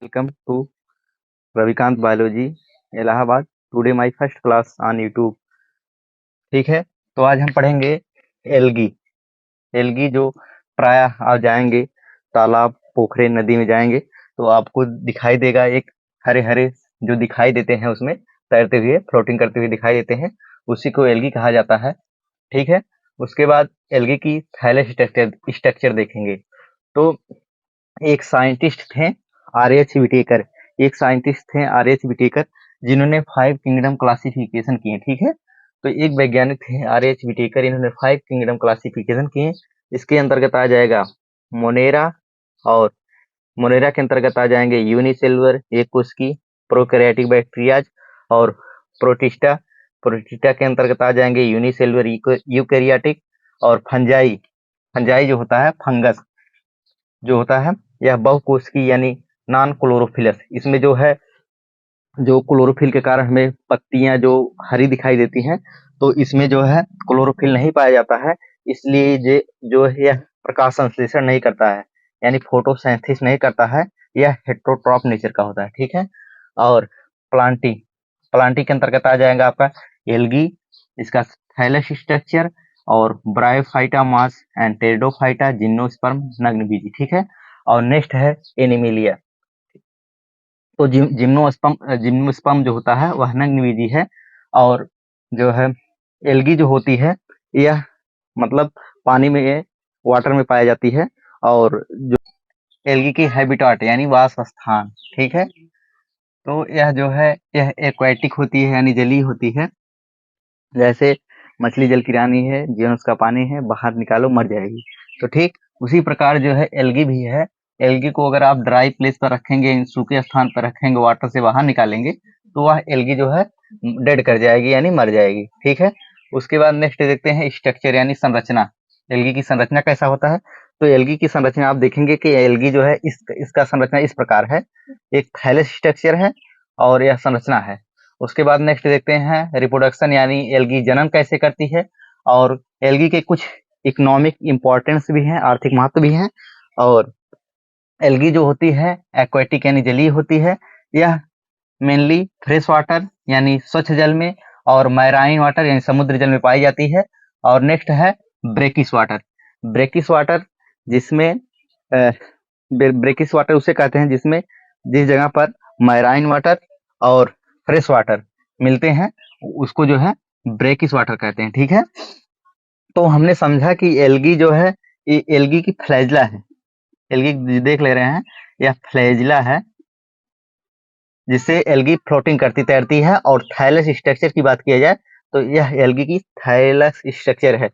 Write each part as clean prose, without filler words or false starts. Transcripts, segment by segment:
Welcome to Ravikant biology Allahabad. Today my first class on YouTube. ठीक है, तो आज हम पढ़ेंगे एल्गी। एल्गी जो प्रायः आप जाएंगे तालाब, पोखरे, नदी में जाएंगे तो आपको दिखाई देगा। एक हरे हरे जो दिखाई देते हैं, उसमें तैरते हुए, फ्लोटिंग करते हुए दिखाई देते हैं, उसी को एल्गी कहा जाता है। ठीक है, उसके बाद एल्गी की थैलेस स्ट्रक्चर देखेंगे। तो एक साइंटिस्ट थे आर.एच. विटेकर। एक साइंटिस्ट थे आर.एच. विटेकर, जिन्होंने 5 किंगडम क्लासिफिकेशन किए। ठीक है, तो एक वैज्ञानिक थे आर.एच. विटेकर, इन्होंने 5 किंगडम क्लासिफिकेशन किए। इसके अंतर्गत आ जाएगा मोनेरा, और मोनेरा के अंतर्गत आ जाएंगे यूनिसेलुलर, एक कोश की प्रोकैरियोटिक बैक्टीरियाज, और प्रोटिस्टा। प्रोटिस्टा के अंतर्गत आ जाएंगे यूनिसेलुलर यूकैरियोटिक, और फंजाई। फंजाई जो होता है, फंगस जो होता है, यह बहुकोशिकीय यानी नॉन क्लोरोफिलस। इसमें जो है, जो क्लोरोफिल के कारण हमें पत्तियां जो हरी दिखाई देती हैं, तो इसमें जो है क्लोरोफिल नहीं पाया जाता है, इसलिए ये जो है यह प्रकाश संश्लेषण नहीं करता है, यानी फोटोसिंथेसिस नहीं करता है। यह हेटेरोट्रॉफ नेचर का होता है। ठीक है, और प्लांटी। प्लांटी के अंतर्गत आ जाएगा आपका एल्गी, इसका थैलेस स्ट्रक्चर, और bryophyta moss and pteridophyta, gymnosperm, नग्नबीजी। ठीक है, और नेक्स्ट है एनिमिलिया। तो जिम्नोस्पर्म जो होता है वह नग्नबीजी है, और जो है एल्गी जो होती है, यह मतलब पानी में, वाटर में पाई जाती है, और जो एल्गी की हैबिटाट यानी वास स्थान। ठीक है, तो यह जो है, यह एक्वाटिक होती है यानी जलीय होती है। जैसे मछली जल की रानी है, जीवन उसका पानी है, बाहर निकालो मर जाएगी। तो ठीक उसी प्रकार जो है एल्गी भी है। एल्गी को अगर आप ड्राई प्लेस पर रखेंगे, सूखे स्थान पर रखेंगे, वाटर से बाहर निकालेंगे, तो वह एल्गी जो है डेड कर जाएगी यानी मर जाएगी। ठीक है, उसके बाद नेक्स्ट देखते हैं स्ट्रक्चर यानी संरचना। एल्गी की संरचना कैसा होता है? तो एल्गी की संरचना आप देखेंगे कि एल्गी जो है, इसका संरचना इस प्रकार है। एक थैलेस स्ट्रक्चर है, और यह संरचना है। उसके बाद नेक्स्ट देखते हैं रिप्रोडक्शन यानी एल्गी जन्म कैसे करती है, और एल्गी के कुछ इकोनॉमिक इंपॉर्टेंस भी हैं, आर्थिक महत्व भी हैं। और एल्गी जो होती है एक्वेटिक यानी जलीय होती है। यह मेनली फ्रेश वाटर यानी स्वच्छ जल में, और मैराइन वाटर यानी समुद्र जल में पाई जाती है। और नेक्स्ट है ब्रेकिस वाटर। ब्रेकिस वाटर जिसमें ब्रेकिस वाटर उसे कहते हैं जिसमें, जिस जगह पर मैराइन वाटर और फ्रेश वाटर मिलते हैं, उसको जो है ब्रेकिस वाटर कहते हैं। ठीक है, तो हमने समझा कि एल्गी जो है, ये एल्गी की फ्लैजिला है। एल्गी देख ले रहे हैं, यह फ्लैजिला है, जिससे एल्गी फ्लोटिंग करती तैरती है। और थैलेस स्ट्रक्चर की बात किया जाए तो यह एल्गी की थैलेस स्ट्रक्चर है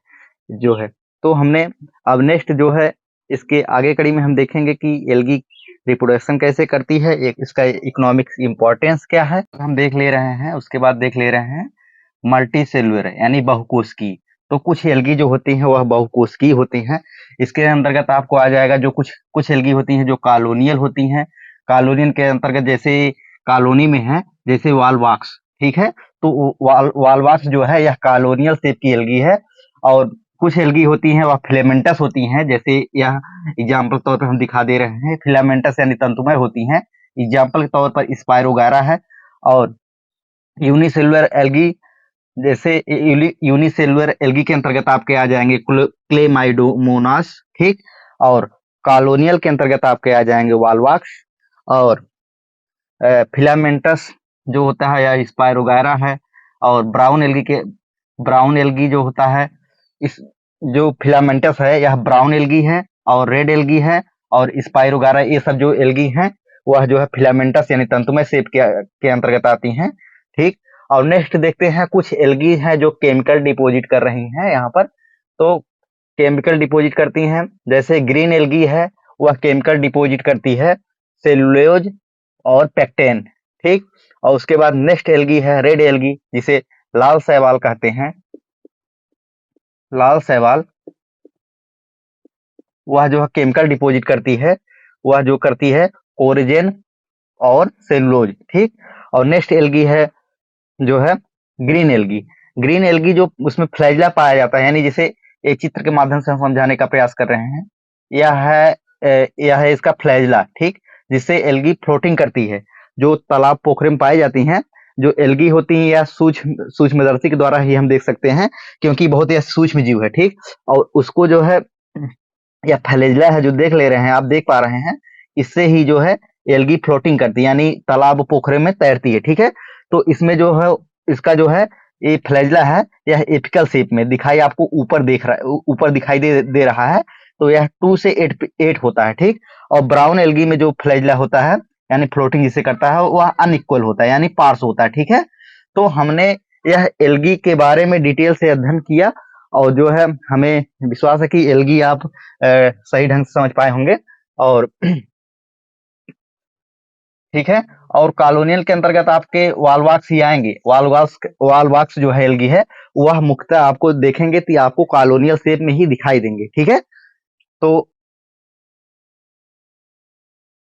जो है। तो हमने अब नेक्स्ट जो है, इसके आगे कड़ी में हम देखेंगे कि एल्गी रिप्रोडक्शन कैसे करती है, एक इसका इकोनॉमिक इंपॉर्टेंस क्या है, हम देख ले रहे हैं। उसके बाद देख ले रहे हैं मल्टी सेलुलर यानी बहुकोशिकीय। तो कुछ एल्गी जो होती हैं वह बहुकोशिकीय होती हैं। इसके अंतर्गत आपको आ जाएगा जो कुछ कुछ एल्गी होती हैं जो कॉलोनियल होती हैं। कॉलोनियल के अंतर्गत जैसे कॉलोनी में है, जैसे वालवाक्स। ठीक है, तो वालवाक्स जो है यह कॉलोनियल शेप की एल्गी है। और कुछ एल्गी होती हैं वह फिलामेंटस होती हैं, जैसे यह एग्जाम्पल तौर पर हम दिखा दे रहे हैं, फिलामेंटस यानी तंतुमय होती हैं। एग्जाम्पल के तौर पर स्पायरोगारा है। और यूनिसेलुलर एल्गी, जैसे यूनिसेलुलर एल्गी के अंतर्गत आपके आ जाएंगे क्लेमाइडोमोनास। ठीक, और कॉलोनियल के अंतर्गत आपके आ जाएंगे वालवाक्स, और फिलामेंटस जो होता है या स्पायरोगारा है। और ब्राउन एल्गी जो होता है, इस जो फिलामेंटस है यह ब्राउन एल्गी है, और रेड एल्गी है, और स्पायरोगारा, ये सब जो एल्गी हैं वह जो है फिलामेंटस यानी तंतुमय शेप के अंतर्गत आती हैं। ठीक, और नेक्स्ट देखते हैं कुछ एल्गी हैं जो केमिकल डिपोजिट कर रही हैं यहाँ पर। तो केमिकल डिपोजिट करती हैं, जैसे ग्रीन एल्गी है, वह केमिकल डिपोजिट करती है सेलुलोज और पेक्टेन। ठीक, और उसके बाद नेक्स्ट एल्गी है रेड एल्गी, जिसे लाल शैवाल कहते हैं। लाल शैवाल वह जो है केमिकल डिपोजिट करती है, वह जो करती है कोरेजन और सेलुलोज। ठीक, और नेक्स्ट एल्गी है जो है ग्रीन एल्गी। ग्रीन एल्गी जो उसमें फ्लैजिला पाया जाता है, यानी जिसे एक चित्र के माध्यम से हम समझाने का प्रयास कर रहे हैं, यह है इसका फ्लैजिला। ठीक, जिससे एल्गी फ्लोटिंग करती है। जो तालाब पोखरे में पाई जाती हैं, जो एल्गी होती हैं, या सूक्ष्मदर्शी के द्वारा ही हम देख सकते हैं, क्योंकि बहुत ही सूक्ष्म जीव है, ठीक। और उसको जो है, या फ्लैजेला है जो देख ले रहे हैं, आप देख पा रहे हैं, इससे ही जो है एल्गी फ्लोटिंग करती है, यानी तालाब पोखरे में तैरती है, ठीक है। तो इसमें जो है, इसका जो है ये फ्लैजेला है, यह एपिकल शेप में दिखाई आपको ऊपर दिखाई दे रहा है। तो यह 2 से 8 होता है, ठीक। और ब्राउन एल्गी में जो फ्लैजेला होता है, यानी फ्लोटिंग जिसे करता है, वह अनइक्वल होता है, यानी पार्स होता है, ठीक है। तो हमने यह एल्गी के बारे में डिटेल से अध्ययन किया, और जो है हमें विश्वास है कि एल्गी आप सही ढंग से समझ पाए होंगे। और ठीक है। और कॉलोनियल के अंतर्गत आपके वालवाक्स ही आएंगे। वालवाक्स जो है एल्गी है, वह मुख्यतः आपको देखेंगे तो आपको कॉलोनियल शेप में ही दिखाई देंगे, ठीक है। तो